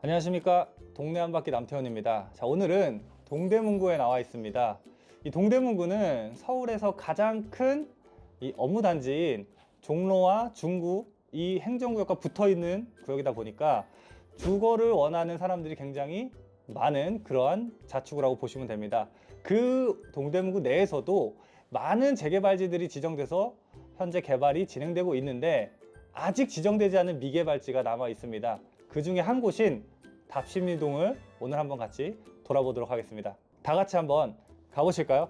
안녕하십니까, 동네 한바퀴 남태원입니다. 자, 오늘은 동대문구에 나와 있습니다. 이 동대문구는 서울에서 가장 큰 이 업무단지인 종로와 중구 이 행정구역과 붙어있는 구역이다 보니까 주거를 원하는 사람들이 굉장히 많은 그러한 자치구라고 보시면 됩니다. 그 동대문구 내에서도 많은 재개발지들이 지정돼서 현재 개발이 진행되고 있는데 아직 지정되지 않은 미개발지가 남아 있습니다. 그 중에 한 곳인 답심리동을 오늘 한번 같이 돌아보도록 하겠습니다. 다 같이 한번 가보실까요?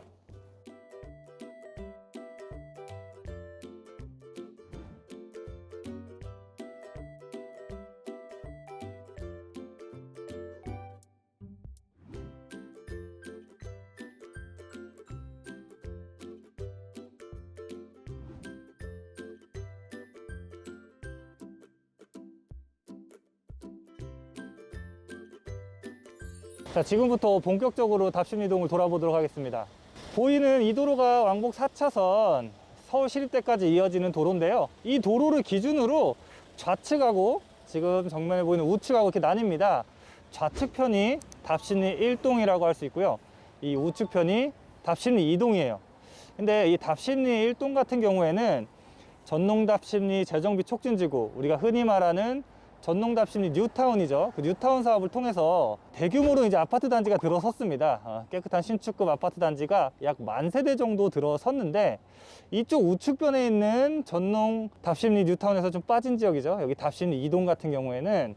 자, 지금부터 본격적으로 답심리동을 돌아보도록 하겠습니다. 보이는 이 도로가 왕복 4차선 서울시립대까지 이어지는 도로인데요, 이 도로를 기준으로 좌측하고 지금 정면에 보이는 우측하고 이렇게 나뉩니다. 좌측편이 답심리 1동이라고 할 수 있고요, 이 우측편이 답심리 2동이에요 근데 이 답심리 1동 같은 경우에는 전농답심리 재정비 촉진지구, 우리가 흔히 말하는 전농답심리 뉴타운이죠. 그 뉴타운 사업을 통해서 대규모로 이제 아파트 단지가 들어섰습니다. 깨끗한 신축급 아파트 단지가 약 10,000세대 정도 들어섰는데, 이쪽 우측변에 있는 전농답심리 뉴타운에서 좀 빠진 지역이죠. 여기 답심리 2동 같은 경우에는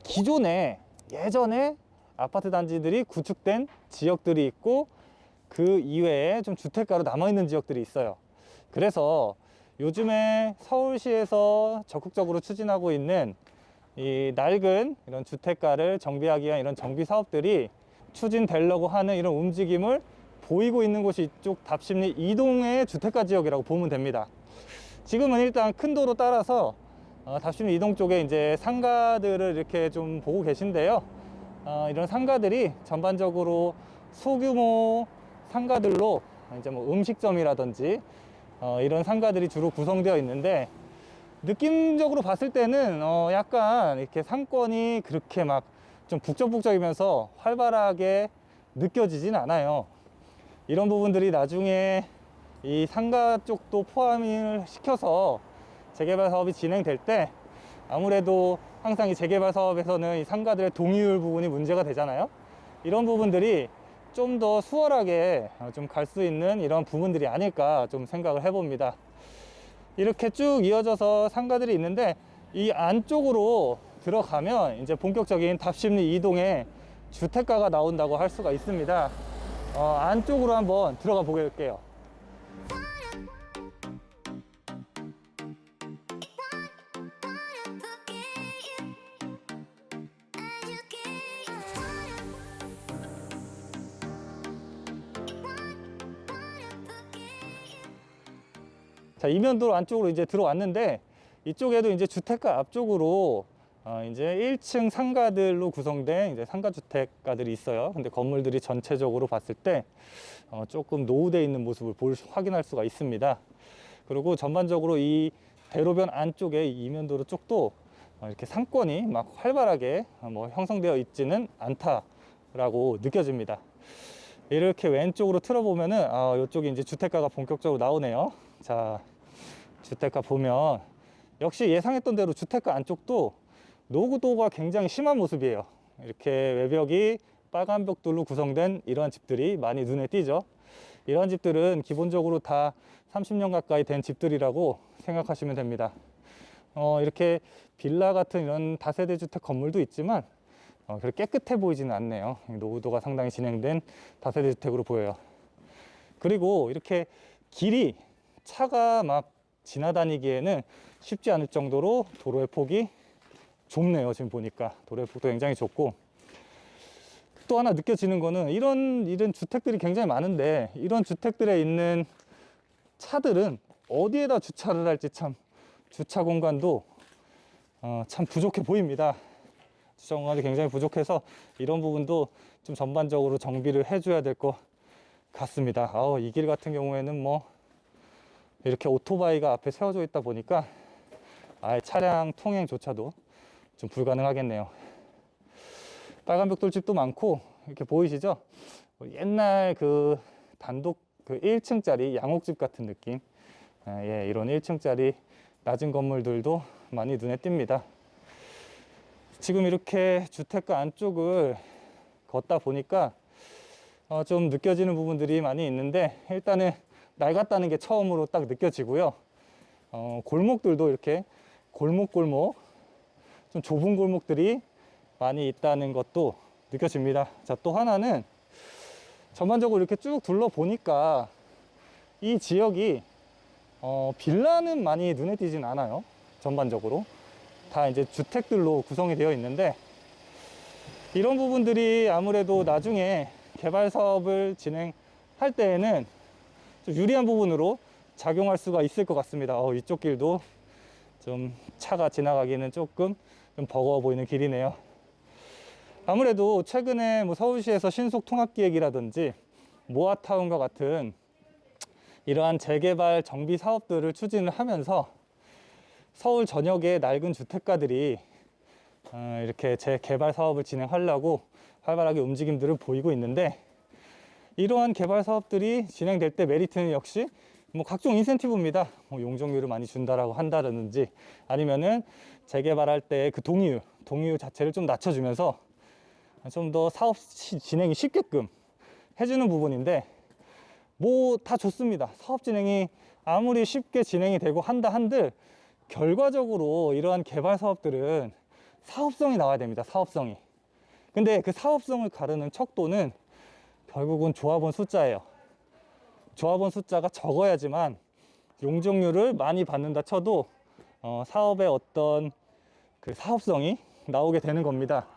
기존에 예전에 아파트 단지들이 구축된 지역들이 있고, 그 이외에 좀 주택가로 남아있는 지역들이 있어요. 그래서 요즘에 서울시에서 적극적으로 추진하고 있는 이 낡은 이런 주택가를 정비하기 위한 이런 정비 사업들이 추진되려고 하는 이런 움직임을 보이고 있는 곳이 이쪽 답심리 2동의 주택가 지역이라고 보면 됩니다. 지금은 일단 큰 도로 따라서 답심리 2동 쪽에 이제 상가들을 이렇게 좀 보고 계신데요, 이런 상가들이 전반적으로 소규모 상가들로 이제 뭐 음식점이라든지 이런 상가들이 주로 구성되어 있는데, 느낌적으로 봤을 때는 약간 이렇게 상권이 그렇게 막 좀 북적북적이면서 활발하게 느껴지진 않아요. 이런 부분들이 나중에 이 상가 쪽도 포함을 시켜서 재개발 사업이 진행될 때 아무래도 항상 이 재개발 사업에서는 이 상가들의 동의율 부분이 문제가 되잖아요. 이런 부분들이 좀 더 수월하게 좀 갈 수 있는 이런 부분들이 아닐까 좀 생각을 해봅니다. 이렇게 쭉 이어져서 상가들이 있는데, 이 안쪽으로 들어가면 이제 본격적인 답심리 2동의 주택가가 나온다고 할 수가 있습니다. 안쪽으로 한번 들어가 보게요. 자, 이면도로 안쪽으로 이제 들어왔는데, 이쪽에도 이제 주택가 앞쪽으로 이제 1층 상가들로 구성된 이제 상가주택가들이 있어요. 근데 건물들이 전체적으로 봤을 때 조금 노후되어 있는 모습을 확인할 수가 있습니다. 그리고 전반적으로 이 대로변 안쪽에 이면도로 쪽도 이렇게 상권이 막 활발하게 뭐 형성되어 있지는 않다라고 느껴집니다. 이렇게 왼쪽으로 틀어보면은 이쪽이 이제 주택가가 본격적으로 나오네요. 자, 주택가 보면 역시 예상했던 대로 주택가 안쪽도 노후도가 굉장히 심한 모습이에요. 이렇게 외벽이 빨간 벽돌로 구성된 이러한 집들이 많이 눈에 띄죠. 이러한 집들은 기본적으로 다 30년 가까이 된 집들이라고 생각하시면 됩니다. 이렇게 빌라 같은 이런 다세대 주택 건물도 있지만 그렇게 깨끗해 보이지는 않네요. 노후도가 상당히 진행된 다세대 주택으로 보여요. 그리고 이렇게 길이 차가 막 지나다니기에는 쉽지 않을 정도로 도로의 폭이 좁네요. 지금 보니까 도로의 폭도 굉장히 좁고, 또 하나 느껴지는 거는 이런 주택들이 굉장히 많은데, 이런 주택들에 있는 차들은 어디에다 주차를 할지 참 주차 공간도 참 부족해 보입니다. 주차 공간이 굉장히 부족해서 이런 부분도 좀 전반적으로 정비를 해줘야 될 것 같습니다. 이 길 같은 경우에는 뭐 이렇게 오토바이가 앞에 세워져 있다 보니까 아예 차량 통행조차도 좀 불가능하겠네요. 빨간 벽돌집도 많고, 이렇게 보이시죠? 옛날 그 단독 그 1층짜리 양옥집 같은 느낌. 예, 이런 1층짜리 낮은 건물들도 많이 눈에 띕니다. 지금 이렇게 주택가 안쪽을 걷다 보니까 좀 느껴지는 부분들이 많이 있는데, 일단은 낡았다는 게 처음으로 딱 느껴지고요. 골목들도 이렇게 골목골목 좀 좁은 골목들이 많이 있다는 것도 느껴집니다. 자, 또 하나는 전반적으로 이렇게 쭉 둘러보니까 이 지역이 빌라는 많이 눈에 띄진 않아요. 전반적으로 다 이제 주택들로 구성이 되어 있는데, 이런 부분들이 아무래도 나중에 개발 사업을 진행할 때에는 좀 유리한 부분으로 작용할 수가 있을 것 같습니다. 이쪽 길도 좀 차가 지나가기는 조금 좀 버거워 보이는 길이네요. 아무래도 최근에 뭐 서울시에서 신속 통합기획이라든지 모아타운과 같은 이러한 재개발 정비 사업들을 추진을 하면서 서울 전역의 낡은 주택가들이 이렇게 재개발 사업을 진행하려고 활발하게 움직임들을 보이고 있는데, 이러한 개발 사업들이 진행될 때 메리트는 역시 뭐 각종 인센티브입니다. 뭐 용적률을 많이 준다라고 한다든지, 아니면은 재개발할 때 그 동의율 자체를 좀 낮춰주면서 좀 더 사업 진행이 쉽게끔 해주는 부분인데, 뭐 다 좋습니다. 사업 진행이 아무리 쉽게 진행이 되고 한다 한들 결과적으로 이러한 개발 사업들은 사업성이 나와야 됩니다. 사업성이. 근데 그 사업성을 가르는 척도는 결국은 조합원 숫자예요. 조합원 숫자가 적어야지만 용적률을 많이 받는다 쳐도 사업의 어떤 그 사업성이 나오게 되는 겁니다.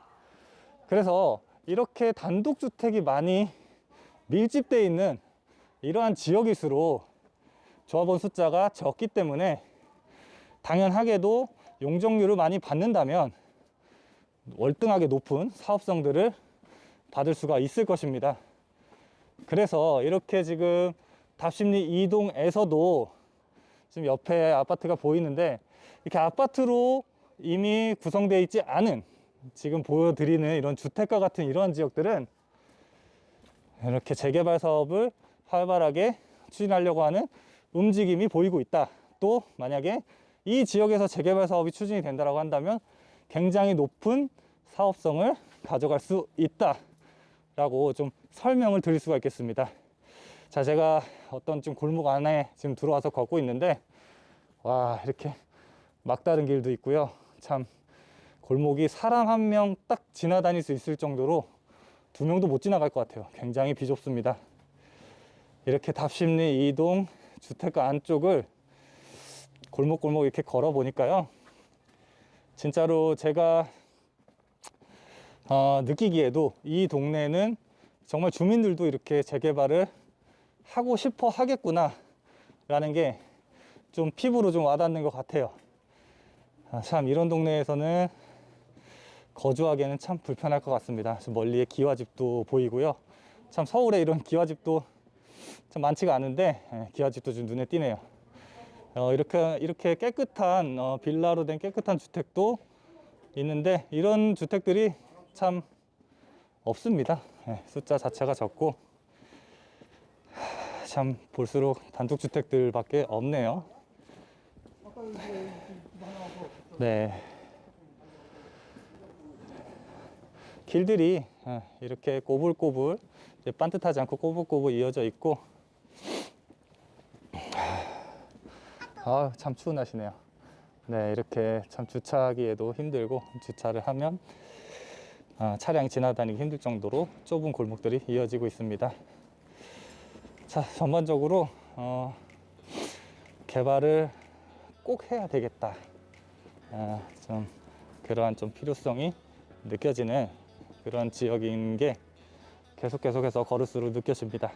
그래서 이렇게 단독주택이 많이 밀집되어 있는 이러한 지역일수록 조합원 숫자가 적기 때문에 당연하게도 용적률을 많이 받는다면 월등하게 높은 사업성들을 받을 수가 있을 것입니다. 그래서 이렇게 지금 답십리 2동에서도 지금 옆에 아파트가 보이는데, 이렇게 아파트로 이미 구성되어 있지 않은 지금 보여드리는 이런 주택가 같은 이러한 지역들은 이렇게 재개발 사업을 활발하게 추진하려고 하는 움직임이 보이고 있다. 또 만약에 이 지역에서 재개발 사업이 추진이 된다고 한다면 굉장히 높은 사업성을 가져갈 수 있다 라고 좀 설명을 드릴 수가 있겠습니다. 자, 제가 어떤 좀 골목 안에 지금 들어와서 걷고 있는데, 와, 이렇게 막다른 길도 있고요. 참 골목이 사람 한 명 딱 지나다닐 수 있을 정도로 2명도 못 지나갈 것 같아요. 굉장히 비좁습니다. 이렇게 답십리 2동 주택가 안쪽을 골목골목 이렇게 걸어 보니까요, 진짜로 제가 느끼기에도 이 동네는 정말 주민들도 이렇게 재개발을 하고 싶어 하겠구나 라는 게 좀 피부로 좀 와닿는 것 같아요. 참 이런 동네에서는 거주하기에는 참 불편할 것 같습니다. 좀 멀리에 기와집도 보이고요. 참 서울에 이런 기와집도 참 많지가 않은데, 기와집도 좀 눈에 띄네요. 이렇게 깨끗한 빌라로 된 깨끗한 주택도 있는데, 이런 주택들이 참 없습니다. 숫자 자체가 적고 참 볼수록 단독주택들밖에 없네요. 네, 길들이 이렇게 꼬불꼬불, 반듯하지 않고 꼬불꼬불 이어져 있고, 참 추운 날씨네요. 네, 이렇게 참 주차하기에도 힘들고, 주차를 하면 차량이 지나다니기 힘들 정도로 좁은 골목들이 이어지고 있습니다. 자, 전반적으로 개발을 꼭 해야 되겠다, 좀 그러한 좀 필요성이 느껴지는 그런 지역인 게 계속해서 걸을수록 느껴집니다.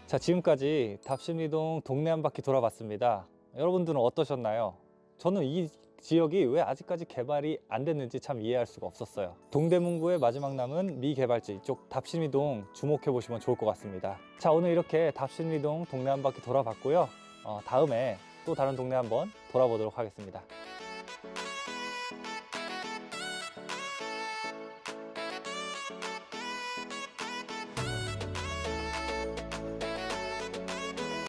자, 지금까지 답십리동 동네 한 바퀴 돌아봤습니다. 여러분들은 어떠셨나요? 저는 이 지역이 왜 아직까지 개발이 안 됐는지 참 이해할 수가 없었어요. 동대문구의 마지막 남은 미개발지 이쪽 답신리동 주목해 보시면 좋을 것 같습니다. 자, 오늘 이렇게 답신리동 동네 한 바퀴 돌아봤고요. 다음에 또 다른 동네 한번 돌아보도록 하겠습니다.